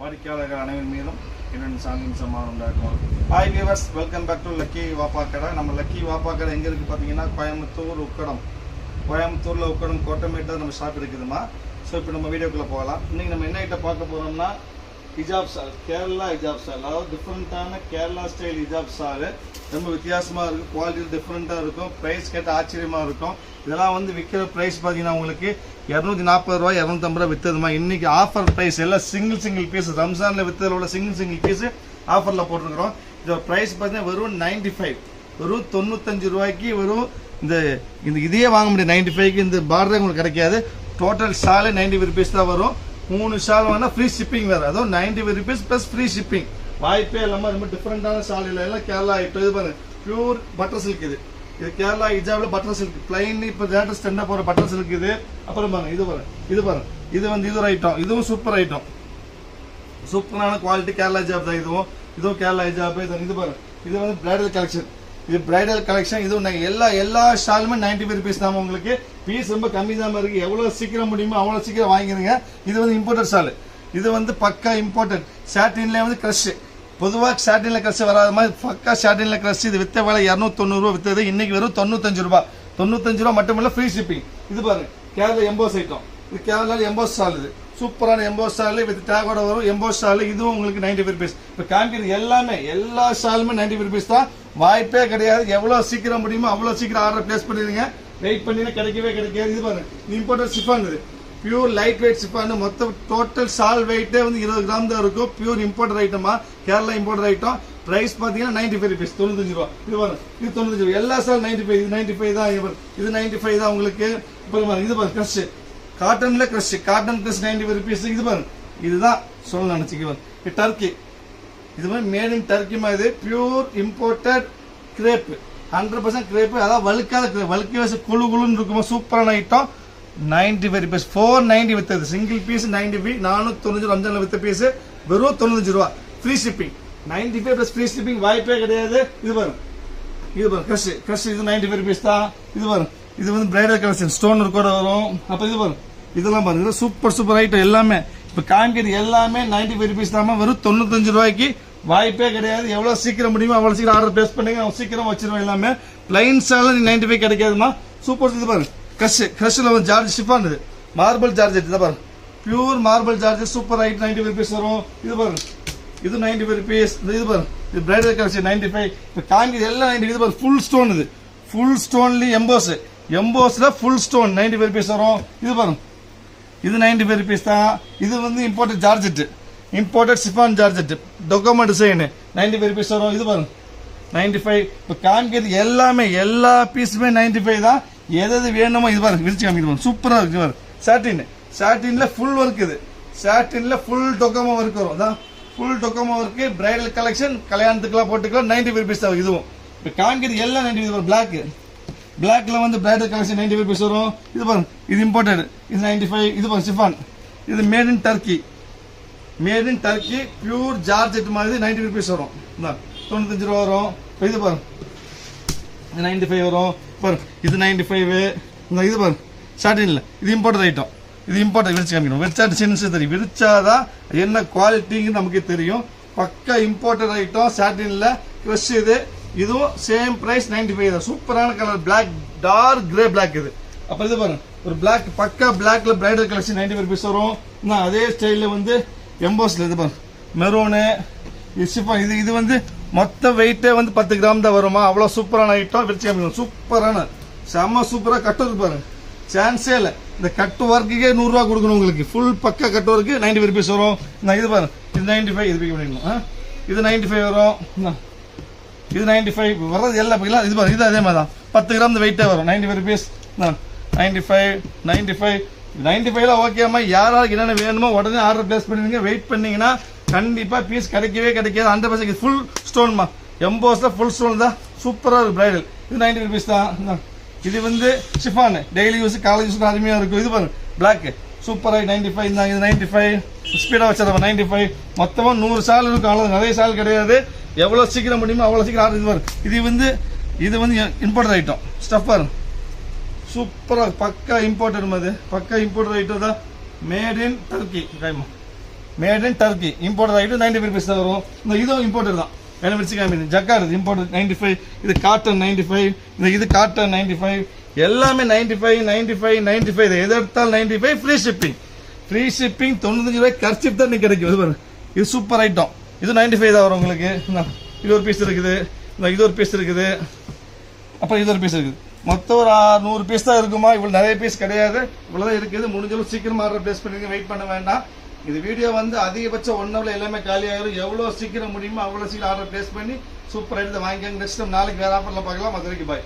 வாடிக்கையாளர்கள் அனைவரும் மீதும் என்னென்ன சாங்கின் சமாதானம் உண்டாக்கும். Hi viewers, welcome back to lucky Vappa கடை. நம்ம லக்கி வாப்பா கடை எங்கே இருக்குது பார்த்தீங்கன்னா கோயம்புத்தூர் உக்கடம். கோயம்புத்தூரில் உக்கடம் கோட்டமேட்டில் நம்ம ஷாப் இருக்குதுமா. ஸோ இப்போ நம்ம வீடியோக்குள்ளே போகலாம். இன்றைக்கி நம்ம என்ன ஐட்டம் பார்க்க போகிறோம்னா ஹிஜாப் சால், கேரளா ஹிஜாப் சால். அதாவது டிஃப்ரெண்ட்டான கேரளா ஸ்டைல் ஹிஜாப் சால். ரொம்ப வித்தியாசமாக இருக்கும், குவாலிட்டி டிஃப்ரெண்ட்டாக இருக்கும், ப்ரைஸ் கேட்ட ஆச்சரியமாக இருக்கும். இதெல்லாம் வந்து விற்கிற ப்ரைஸ் பார்த்தீங்கன்னா உங்களுக்கு 240 ரூபா 250 ரூபா விற்றதுமா. இன்றைக்கி ஆஃபர் ப்ரைஸ் எல்லாம் சிங்கிள் பீஸ். ரம்ஜானில் விற்றதில் உள்ள சிங்கிள் பீஸு ஆஃபரில் போட்டிருக்கிறோம். இதோட ப்ரைஸ் பார்த்தீங்கன்னா வெறும் 95, வெறும் 95 ரூபாய்க்கு. வெறும் இந்த இதையே வாங்க முடியாது 95க்கு. இந்த பார்டர் உங்களுக்கு கிடைக்காது. டோட்டல் ஷாலே 95 ருபீஸ் தான் வரும். 3 ஷால் வாங்கினா ஃப்ரீ ஷிப்பிங் வேறு. அதுவும் 95 ருபீஸ் ப்ளஸ் ஃப்ரீ ஷிப்பிங். வாய்ப்பே இல்லாமல் ரொம்ப டிஃப்ரெண்டான ஷால் இல்லை. எல்லாம் கேரளா ஐட்டம். இது பாருங்க, பியூர் பட்டர் சில்க். இது கேரளா ஹிஜாப்ல பட்டர் சில்க் பிளைன். இப்போ லேட்டஸ்ட் என்ன போகிற பட்டர் சில்க் இது. அப்புறம் பாருங்க, இது பாருங்க இது வந்து இது ஒரு ஐட்டம். இதுவும் சூப்பர் ஐட்டம், சூப்பரான குவாலிட்டி கேரளா ஹிஜாப் தான். இதுவும் கேரளா ஹிஜாப். இது பாருங்க, இது வந்து பிரைடல் கலெக்ஷன். இது பிரைடல் கலெக்ஷன். இதுவும் எல்லா ஷாலுமே 95 ருபீஸ் தான். உங்களுக்கு பீஸ் ரொம்ப கம்மி தான் இருக்கு. எவ்வளோ சீக்கிரம் முடியுமோ அவ்வளோ சீக்கிரம் வாங்கிடுங்க. இது வந்து இம்போர்ட்டட் ஷால். இது வந்து பக்கா இம்போர்ட்டட். சாட்டின்ல வந்து கிரஷ். பொதுவாக சாட்டின்ல கிரஷ் வராத மாதிரி பக்கா சாட்டின்ல கிரஷ். இது வித்த வேலை 290 ரூபா வித்தது. இன்னைக்கு வெறும் 95 ரூபா. 95 ரூபா மட்டும் இல்லை, ஃப்ரீ ஷிப்பிங். இது பாருங்க, கேரளா எம்போஸ் ஐட்டம். இது கேரளா எம்போஸ் ஷால். இது சூப்பரான எம்போஸ் ஷால் வித் டேகோட வரும் எம்போஸ் ஷால். இதுவும் உங்களுக்கு 95 ருபீஸ். இப்போ காமிக்கிறது எல்லா ஷாலுமே 95 ருபீஸ் தான். வாய்ப்பே கிடையாது. எவ்வளோ சீக்கிரம் முடியுமோ அவ்வளோ சீக்கிரம் ஆர்டர் பிளேஸ் பண்ணிடுங்க. வெயிட் பண்ணினா கிடைக்கவே கிடைக்காது. இது பாருங்க, இம்போர்ட்டட் சிஃபான். இது பியூர் லைட் வெயிட் சிஃபான். மொத்தம் டோட்டல் ஷால் வெயிட்டே வந்து 20 கிராம் தான் இருக்கும். பியூர் இம்போர்ட்டட் ஐட்டமா, கேரளா இம்போர்ட்டட் ஐட்டம். பிரைஸ் பார்த்தீங்கன்னா 95 ருபீஸ், 95 ரூபா. இது பாருங்க, இது 95 ரூபா. எல்லா ஷால் 95. இது 95 தான். இது 95 தான் உங்களுக்கு. இப்போ இது பாருங்க, கிரஷ் காட்டன்ல கிரஷ். Cotton crush 95 rupees. இது பாருங்க, இதுதான் சொல்ல நினைச்சுக்குவாங்க. இது டர்க்கி. இது மாதிரி மேட் இன் டர்க்கி மாதிரி பியூர் இம்போர்ட்டட் கிரேப். 100% கிரேப். அதாவது வழுக்காத கிரேப். வழுக்கி வச்சு குழுன்னு இருக்குமா. சூப்பரான ஐட்டம். 95 ருபீஸ். 490 வித்தது. Single piece 95. 490 ரம்ஜான்ல வித்த பீஸ் வெறும் 95 ரூபா. Free shipping. 95 plus free shipping. வாய்ப்பே கிடையாது. இது பாருங்க கிரஷ். இது 95 ருபீஸ் தான். இது பாருங்க, இது வந்து பிரைடல் கலெக்ஷன். ஸ்டோன் கூட வரும். அப்ப இது பாருங்க, இதெல்லாம் பாருங்க, சூப்பர் ஐட்டம் எல்லாமே. இப்ப காமிக்கிறது எல்லாமே 95 ருபீஸ் தான். வெறும் 95 ரூபாய்க்கு. வாய்ப்பே கிடையாது. எவ்வளவு சீக்கிரம் முடியுமோ அவ்வளவு சீக்கிரம் ஆர்டர் பிளேஸ் பண்ணுங்க. சீக்கிரம் வச்சிருவோம். எல்லாமே பிளைன் சால 95 கிடைக்காதுமா. சூப்பர். இது பாருங்க, கிரஷ்ல வந்து ஜார்ஜ் ஷிஃபான். இது மார்பிள் ஜார்ஜெட். இதை பாருங்க, pure marble georgette. Super item. 95 rupees வரும். இது பாருங்க, இது 95 ருபீஸ். இது பாருங்க, இது பிரைடல் கலெக்ஷன் 95. இப்ப காமிக்கிறது எல்லாம் 90. இது பாருங்க, ஃபுல் ஸ்டோன். இது ஃபுல் ஸ்டோன்லி எம்போஸ்ல ஃபுல் ஸ்டோன் 95 ருபீஸ் வரும். இது பாருங்க, இது 95 ருபீஸ் தான். இது வந்து imported georgette, imported chiffon georgette. Docomo design 95 rupees வரும். இது பாருங்க 95. இப்போ காமிக்கிறது எல்லாமே எல்லா பீஸுமே 95 தான். எது வேணுமோ இது பாருங்க, விரிச்சு காமிக்கிறது சூப்பராக இருக்கு. பாருங்க, சாட்டின்ல ஃபுல் ஒர்க். இது சாட்டின்ல ஃபுல் டொக்கோமோ ஒர்க் வரும். அதான் full Docomo work. Bridal collection, கல்யாணத்துக்குலாம் போட்டுக்கலாம். 95 ருபீஸ் தான். இதுவும் இப்போ காமிக்கிறது எல்லாம் 95. பிளாக்ல வந்து பிரைடல் கலெக்ஷன் 95 ருபீஸ் வரும். இது பாருங்க, இது இம்போர்ட்டட். இது 95. இது பாருங்க சிஃபான். இது mat in Turkey. Pure georgette மாதிரி 90 ருபீஸ் வரும். 95 ரூபா வரும். இது பாருங்க, இது 95 வரும். பாருங்க, இது 95. இது பாருங்க சாட்டின்ல. இது இம்போர்ட்டட் ஐட்டம். இது இம்போர்ட்டட். விரிச்சு காமிக்கணும். விரிச்சா சின்ன தெரியும். விரிச்சாதான் என்ன குவாலிட்டின்னு நமக்கு தெரியும். பக்கா இம்போர்ட்டட் ஐட்டம். சாட்டின்ல கிரஷ். இதுவும் சேம் பிரைஸ் 95 தான். சூப்பரான colour black, dark grey black. இது அப்புறம் இது பாருங்க, ஒரு பிளாக் பக்கா பிளாக்ல பிரைடல் கலெக்ஷன் 95 ருபீஸ் வரும். அதே ஸ்டைல வந்து எம்போஸ்ல. இது பாருங்க மெரூனு. இது வந்து மொத்த வெயிட்டே வந்து 10 கிராம் தான் வருமா. அவ்வளவு சூப்பரான ஐட்டம். விரிச்சு சூப்பரான செம்ம சூப்பரா கட்டு இருக்கு பாருங்க. சான்ஸே இல்லை. இந்த கட்டு ஒர்க்குக்கே 100 ரூபா கொடுக்கணும் உங்களுக்கு. ஃபுல் பக்கா கட்டு ஒர்க்கு 90 ருபீஸ் வரும். இது பாருங்க, இது 95. இது பண்ணிக்கணும். இது 95 வரும். இது 95 வர்றது எல்லாம். இது பாருங்க, இது அதே மாதிரி தான். 10 கிராம் வெயிட்டே வரும். 95 ருபீஸ். 95 ஓகேமா. யாராருக்கு என்னென்ன வேணுமோ உடனே ஆர்டர் பிளேஸ் பண்ணுவீங்க. வெயிட் பண்ணீங்கன்னா கண்டிப்பா பீஸ் கிடைக்கவே கிடைக்காது. 100% ஃபுல் ஸ்டோன்மா. எம்போஸ்ல ஃபுல் ஸ்டோன் தான். சூப்பரா இருக்கு பிரைடல். இது 90 ருபீஸ் தான். இது வந்து chiffon. Daily use, college use அருமையா இருக்கும். இது பாருங்க பிளாக் சூப்பராக 95 தான். இது 95. ஸ்பீடா வச்சிருக்கோம் 95. மொத்தமா 100 சால் இருக்கும். அவ்வளவு நிறைய சால் கிடையாது. எவ்வளவு சீக்கிரம் முடியுமோ அவ்வளவு சீக்கிரம் ஆர்டர். இது வந்து இம்போர்ட்டட் ஐட்டம். ஸ்டஃபர் சூப்பராக பக்கா இம்போர்ட்டட் மாதிரி. பக்கா இம்போர்ட்டட் ஐட்டம் தான். Mat in Turkey. Mat in Turkey imported item 95 rupees தான் வரும். இந்த இதுவும் இம்போர்ட்டட் தான். வேணும் வச்சு காமி ஜக்கார் இம்போர்ட்டட் 95. இது காட்டன் 95. இது காட்டன் 95. எல்லாமே 95 இது எது எடுத்தாலும் 95. ஃப்ரீ ஷிப்பிங் 95 ரூபாய் கர்ச்சிப் தான் கிடைக்கும். இது பாருங்க, இது சூப்பர் ஐட்டம். இது 95 தான் வரும் உங்களுக்கு. இது ஒரு பீஸ் இருக்குது, இது ஒரு பீஸ் இருக்குது, அப்புறம் இது ஒரு பீஸ் இருக்குது. மொத்தம் ஒரு 100 பீஸ் தான் இருக்குமா? இவ்வளவு நிறைய பீஸ் கிடையாது, இவ்வளவுதான் இருக்குது. முடிஞ்சளவு சீக்கிரமா ஆர்டர் பிளேஸ் பண்ணுங்க, வெயிட் பண்ண வேண்டாம். இது வீடியோ வந்து அதிகபட்சம் 1 hour எல்லாமே காலி ஆயிரும். எவ்வளவு சீக்கிரம் முடியுமோ அவ்வளவு சீக்கிரம் ஆர்டர் பிளேஸ் பண்ணி சூப்பர் ஐட்டத்தை வாங்கிக்கோங்க. நெக்ஸ்ட் டைம் நாளைக்கு வேற ஆஃபர்ல பார்க்கலாம். அது வரைக்கும் பாய்.